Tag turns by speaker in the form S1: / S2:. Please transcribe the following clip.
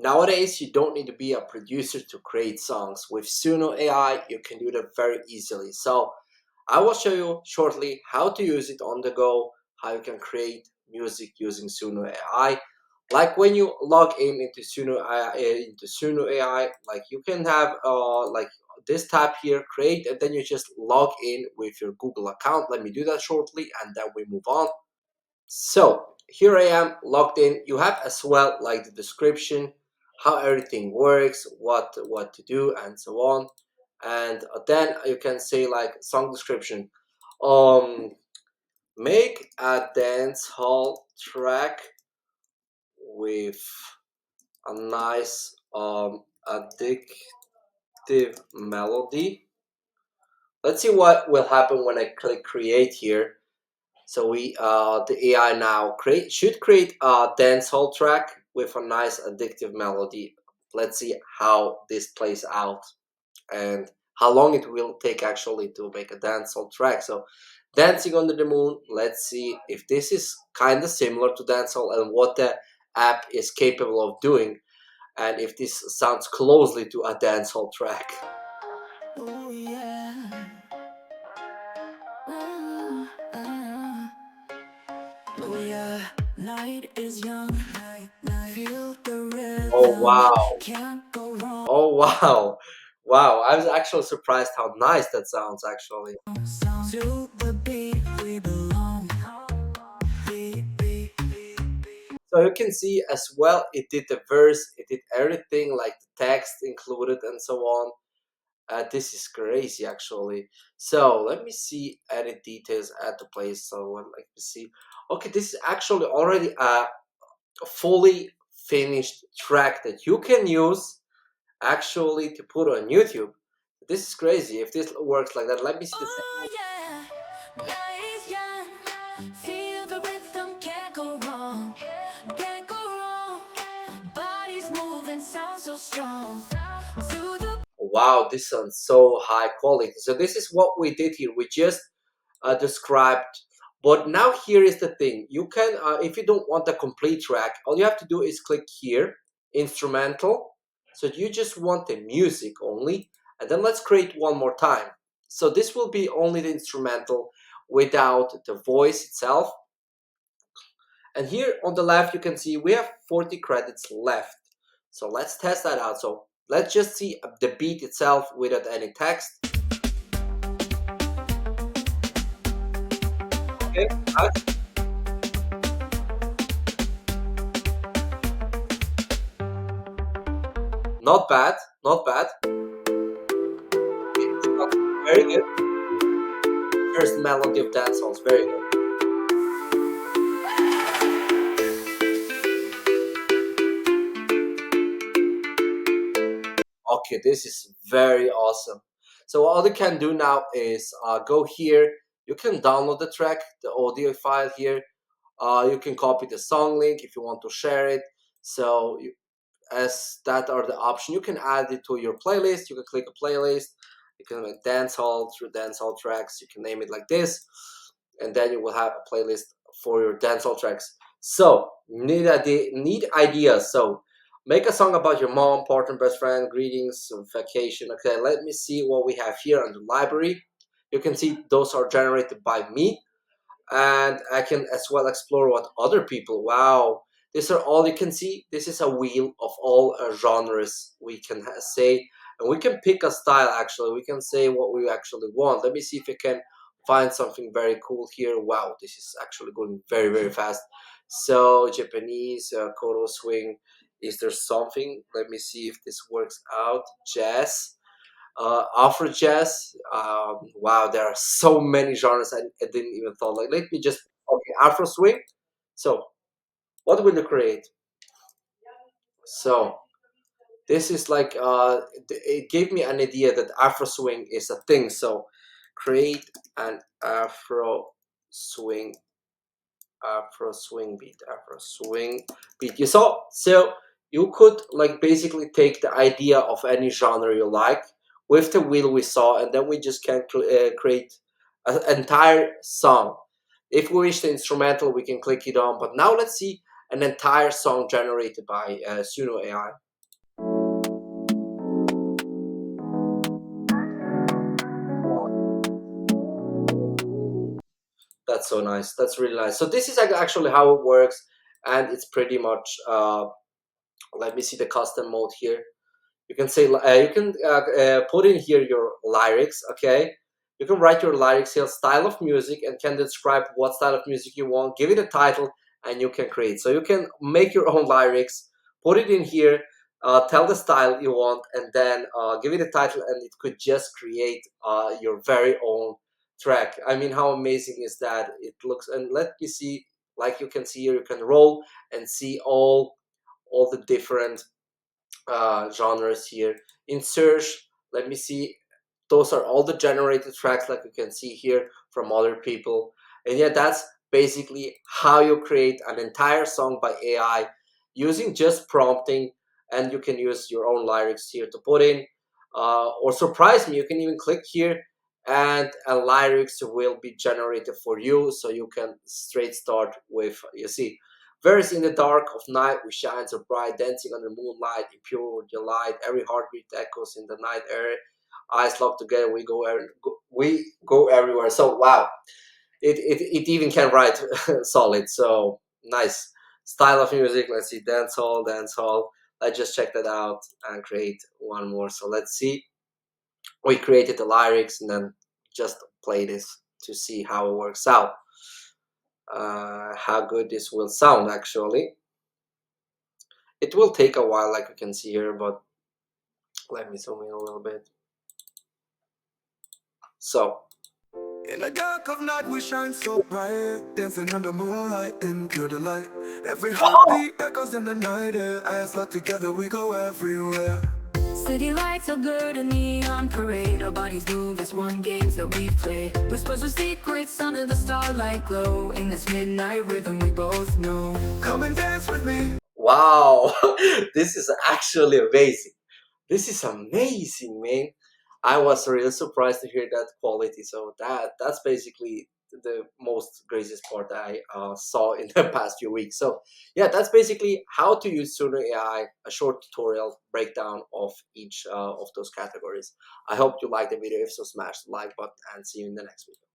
S1: Nowadays, you don't need to be a producer to create songs. With Suno AI, you can do that very easily. So I will show you shortly how to use it on the go, how you can create music using Suno AI. Like when you log in into Suno AI, like you can have like this tab here, create, and then you just log in with your Google account. Let me do that shortly, and then we move on. So here I am logged in. You have as well like the description, how everything works, what to do, and so on. And then you can say like song description. Um, make a dance hall track with a nice addictive melody. Let's see what will happen when I click create here. So the AI now should create a dancehall track with a nice addictive melody. Let's see how this plays out and how long it will take actually to make a dancehall track. So Dancing Under the Moon, let's see if this is kind of similar to dancehall and what the app is capable of doing, and if this sounds closely to a dancehall track. Oh, yeah. Oh yeah, night is young, feel the rhythm. Oh wow. Can't go wrong. Oh wow. Wow, I was actually surprised how nice that sounds actually. To the beat we belong. So you can see as well it did the verse, it did everything like the text included and so on. This is crazy actually. So let me see edit details at the place. So I'd like to see. Okay, this is actually already a fully finished track that you can use actually to put on YouTube. This is crazy. If this works like that, let me see the second. Oh, yeah. Nice, yeah. Feel the rhythm, can't go wrong. Can't go wrong. Body's moving, sounds so strong. Wow, this sounds so high quality. So this is what we did here. We just described, but now here is the thing. You can if you don't want a complete track, all you have to do is click here, instrumental. So you just want the music only, and then let's create one more time. So this will be only the instrumental without the voice itself. And here on the left you can see we have 40 credits left. So let's test that out. So let's just see the beat itself without any text. Okay, not bad, not bad. It's very good. First melody of dance songs, very good. Okay, this is very awesome. So all you can do now is go here. You can download the track, the audio file here. You can copy the song link if you want to share it. So as that are the option, you can add it to your playlist. You can click a playlist. You can make dancehall through dancehall tracks. You can name it like this, and then you will have a playlist for your dancehall tracks. So need ideas. So make a song about your mom, partner, best friend, greetings, vacation. Okay, let me see what we have here on the library. You can see those are generated by me, and I can as well explore what other people. Wow, these are all you can see. This is a wheel of all genres we can say, and we can pick a style. Actually, we can say what we actually want. Let me see if I can find something very cool here. Wow, this is actually going very fast. So Japanese, Kodo swing. Is there something? Let me see if this works out. Jazz, Afro jazz. Wow, there are so many genres I didn't even thought. Like, let me just okay, Afro swing. So, what will you create? So, this is like it gave me an idea that Afro swing is a thing. So, create an swing, Afro swing beat, Afro swing beat. You saw? So you could like basically take the idea of any genre you like with the wheel we saw, and then we just can create an entire song. If we wish the instrumental, we can click it on. But now let's see an entire song generated by Suno AI. That's so nice. That's really nice. So this is actually how it works, and it's pretty much. Let me see the custom mode here. You can say you can put in here your lyrics. Okay, you can write your lyrics here, style of music, and can describe what style of music you want. Give it a title, and you can create. So you can make your own lyrics, put it in here, tell the style you want, and then give it a title, and it could just create your very own track. I mean, how amazing is that? It looks, and let me see. Like you can see here, you can roll and see all the different genres here. In search, let me see, those are all the generated tracks like you can see here from other people. And yeah, that's basically how you create an entire song by AI using just prompting. And you can use your own lyrics here to put in, or surprise me, you can even click here and lyrics will be generated for you, so you can straight start with, you see, verse: in the dark of night we shine so bright, dancing under moonlight in pure delight, every heartbeat echoes in the night air, eyes locked together, we go everywhere. So wow, it even can write solid. So nice style of music. Let's see, dance hall. Let's just check that out and create one more. So let's see, we created the lyrics and then just play this to see how it works out, how good this will sound. Actually, it will take a while like you can see here, but let me zoom in a little bit. So
S2: In the dark of night we shine so bright, dancing under moonlight in pure delight. Every heartbeat echoes in the night air, eyes locked together, we go everywhere. City lights are good and neon parade, our bodies move as one, games that we play. Whispers of secrets under the starlight glow, in this midnight rhythm we both know. Come and dance with me.
S1: wow, this is actually amazing. This is amazing, man. I was really surprised to hear that quality. So that's basically the most craziest part I saw in the past few weeks. So yeah, that's basically how to use Suno AI, a short tutorial breakdown of each of those categories. I hope you liked the video. If so, smash the like button and see you in the next video.